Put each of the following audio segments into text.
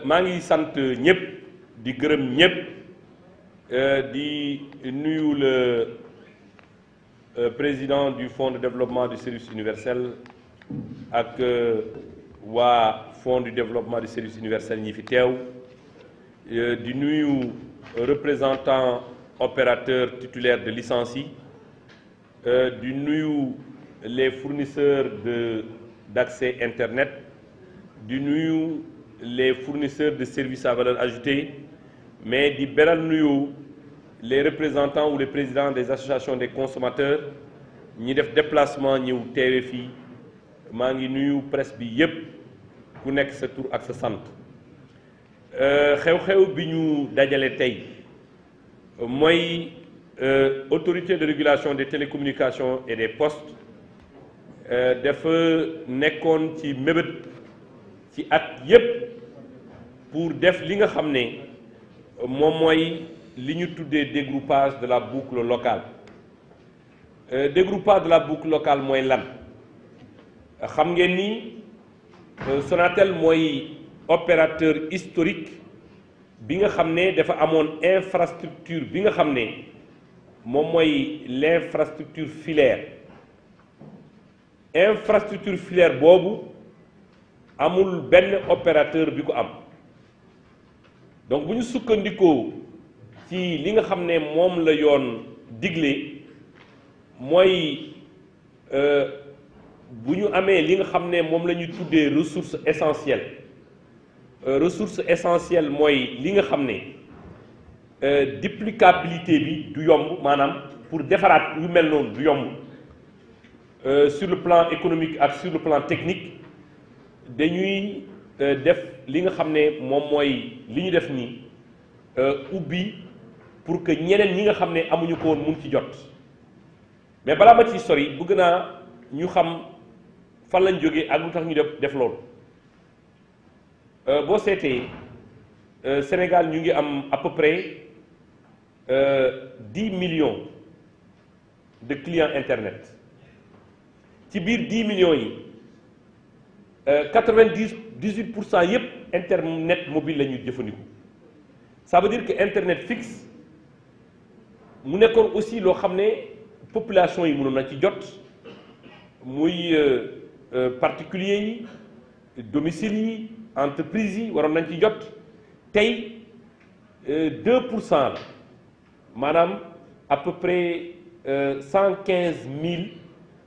maa ngi sant ñëpp di gërëm ñëpp di nuyu le président du fonds de développement du service universel ak waa fonds du développement du service universel ñi fi teew di nuyu représentant opérateur titulaire de licence yi di nuyu les fournisseurs d'accès internet di nuyu les fournisseurs de services à valeur ajoutée mais di beral nuyu les représentants ou les présidents des associations des consommateurs ñi def déplacement ñëw teewe fii maa ngi nuyu presse bi yépp ku nekk sa tur ak sa sant xew-xew bi ñu dajale tey mooy autorité de régulation des télécommunications et des postes dafa nekkoon ci mébét ci at yépp pour def li nga xam ne moom mooy li ñu tuddee dégroupage de la boucle locale dégroupage de la boucle locale mooy lan xam ngeen ni Sonatel mooy opérateur historique bi nga xam ne dafa amoon infrastructure bi nga xam ne moom mooy l'infrastructure filaire infrastructure filaire boobu amul benn opérateur bi ko am donc bu ñu sukkandikoo ci li nga xam ne moom la yoon digle mooy bu ñu amee li nga xam ne moom la ñuy tuddee ressource essentielle ressource essentielle mooy li nga xam ne duplicabilité bi du yomb maanaam pour defaraat yu mel noonu du yomb sur le plan économique ak sur le plan technique dañuy def li nga xam ne moom mooy li ñu def nii ubbi pour que ñeneen ñi nga xam ne amuñu ko woon mun ci jot mais balaa ma ci sori bëgg naa ñu xam fan lañ jógee ak lu tax ñu def loolu boo seetee Sénégal ñu ngi am à peu près 10 millions de clients internet ci biir 10 millions yi 98% yépp internet mobile la ñuy jëfandiku ça veut dire que internet fixe mu nekkoon aussi loo xam ne population yi mënoon na ci jot muy particuliers yi domicile yi entreprise yi waroon nañ ci jot tey 2% la maanaam à peu près 115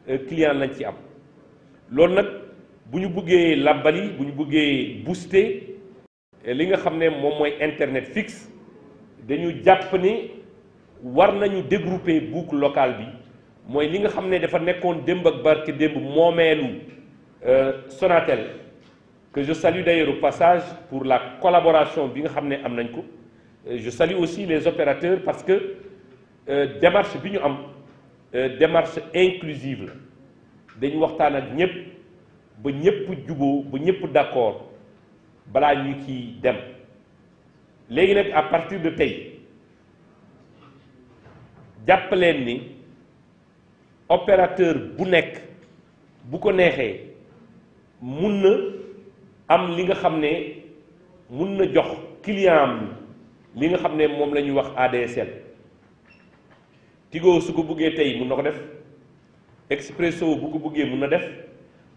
000 clients lañ ci am loolu nag bu ñu bëggee làbbali bu ñu bëggee booster li nga xam ne moom mooy internet fixe dañu jàpp ni war nañu dégrouper boucle locale bi mooy li nga xam ne dafa nekkoon démb ak barke démb moomeelu Sonatel que je salue d'ailleurs au passage pour la collaboration bi nga xam ne am nañ ko je salue aussi les opérateurs parce que démarche bi ñu am démarche inclusive la dañu waxtaan ak ñëpp ba ñëpp juboo ba ñëpp d'accord balaa ñu ciy dem léegi nag à partir de tey jàppaleen ni opérateur bu nekk bu ko neexee mun na am li nga xam ne mun na jox client am li nga xam ne moom la ñuy wax ADSL Tigo su ko bëggee tey mun na ko def Expresso bu ko bëggee mun na def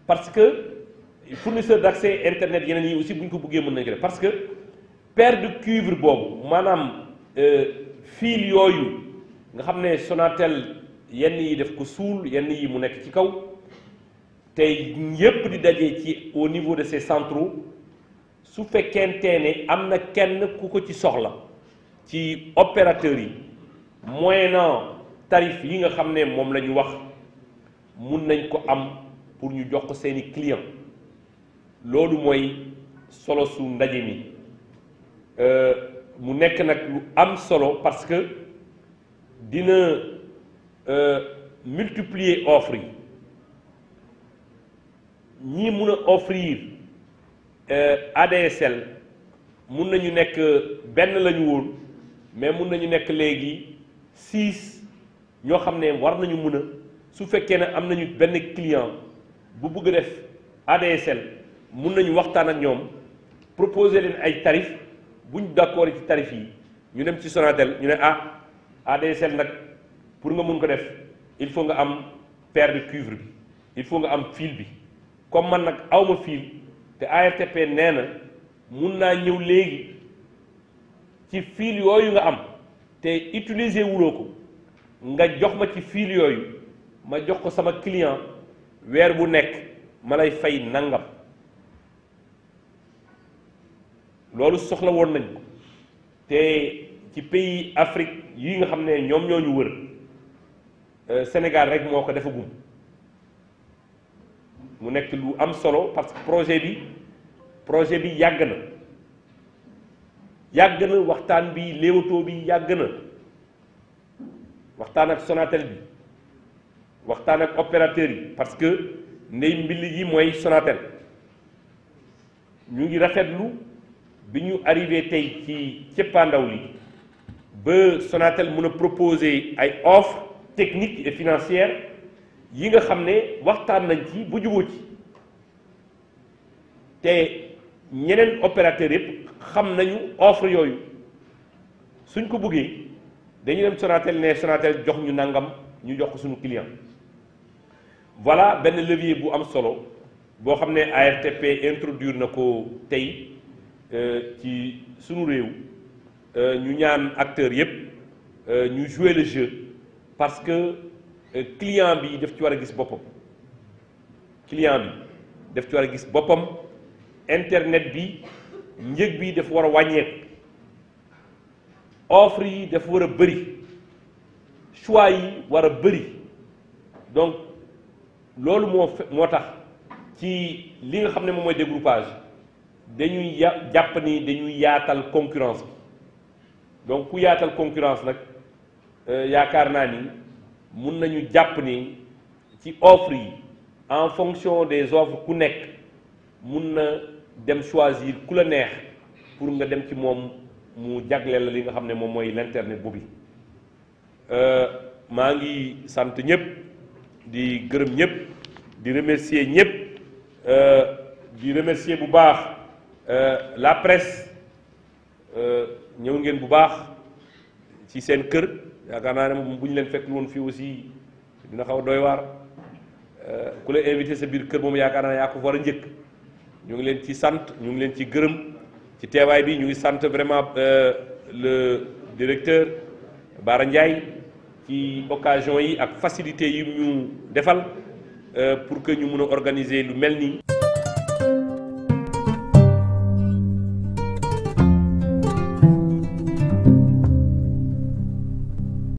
parce que fournisseur d'accès internet yeneen yi aussi bu ñu ko bëggee mën nañu ko def parce que paire de cuivre boobu maanaam fil yooyu nga xam ne Sonatel yenn yi def ko suul yenn yi mu nekk ci kaw tey yépp di daje ci au niveau de ces centraux su fekkente ne am na kenn ku ko ci soxla ci opérateurs yi moyennant tarif yi nga xam ne moom la ñu wax mun nañ ko am pour ñu jox ko seeni client loolu mooy solo su ndaje mi mu nekk nag lu am solo parce que dina multiplier offre yi ñii mun a offrir ADSL mun nañu nekk benn la ñu woon mais mun nañu nekk léegi 6 ñoo xam ne war nañu mun a su fekkee ne am nañu benn client bu bëgg def ADSL mun nañu waxtaan ak ñoom proposer leen ay tarif buñ d'accord ci tarif yi ñu dem ci Sonatel ñu ne ADSL nag pour nga mun ko def il faut nga am paire de cuivre bi il faut nga am fil bi comme man nag awma fil te ARTP nee na mun naa ñëw léegi ci fil yooyu nga am te utiliser wuloo ko nga jox ma ci fil yooyu ma jox ko sama client weer bu nekk ma lay fay nangam loolu soxla woon nañ ko te ci pays Afrique yi nga xam ne ñoom ñoo ñu wër Sénégal rek moo ko defagum mu nekk lu am solo parce que projet bi yàgg na waxtaan bi léewatoo bi yàgg na waxtaan ak Sonatel bi waxtaan ak opérateur yi parce que ndey mbili yi mooy Sonatel ñu ngi rafetlu bi ñu arrivé tey ci cëppaandaw li ba Sonatel mën a proposer ay offres techniques et financières yi nga xam ne waxtaan nañ ci bu jubóo ci te ñeneen opérateurs yëpp xam nañu offre yooyu suñ ko bëggee dañu dem Sonatel ne Sonatel jox ñu nangam ñu jox ko suñu client voilà benn levier bu am solo boo xam ne ARTP introduire na ko tey ci sunu réew ñu ñaan acteurs yëpp ñu jouer le jeu parce que client bi daf ci war a gis boppam internet bi njëg bi dafa war a wàññeeku offre yi dafa war a bëri choix yi war a bëri donc loolu moo tax ci li nga xam ne moom mooy dégroupage dañuy jàpp ni dañuy yaatal concurrence bi donc ku yaatal concurrence nag yaakaar naa ni mun nañu jàpp ni ci offre yi en fonction des offres ku nekk mun na dem choisir ku la neex pour nga dem ci moom mu jagleel la li nga xam ne moom mooy l'internet boobu maa ngi sant ñëpp di gërëm ñëpp di remercier ñëpp di remercier bu baax la presse ñëw ngeen bu baax ci seen kër yaakaar naa ne moom bu ñu leen fekk woon fii aussi dina xaw a doy waar ku la invité sa biir kër moom yaakaar naa yaa ko war a njëkk ñu ngi leen ci sant ñu ngi leen ci gërëm ci teewaay bi ñu ngi sant vraiment le directeur Bara Ndiaye ci occasion yi ak facilité yi ñu defal pour que ñu mun a organiser lu mel nii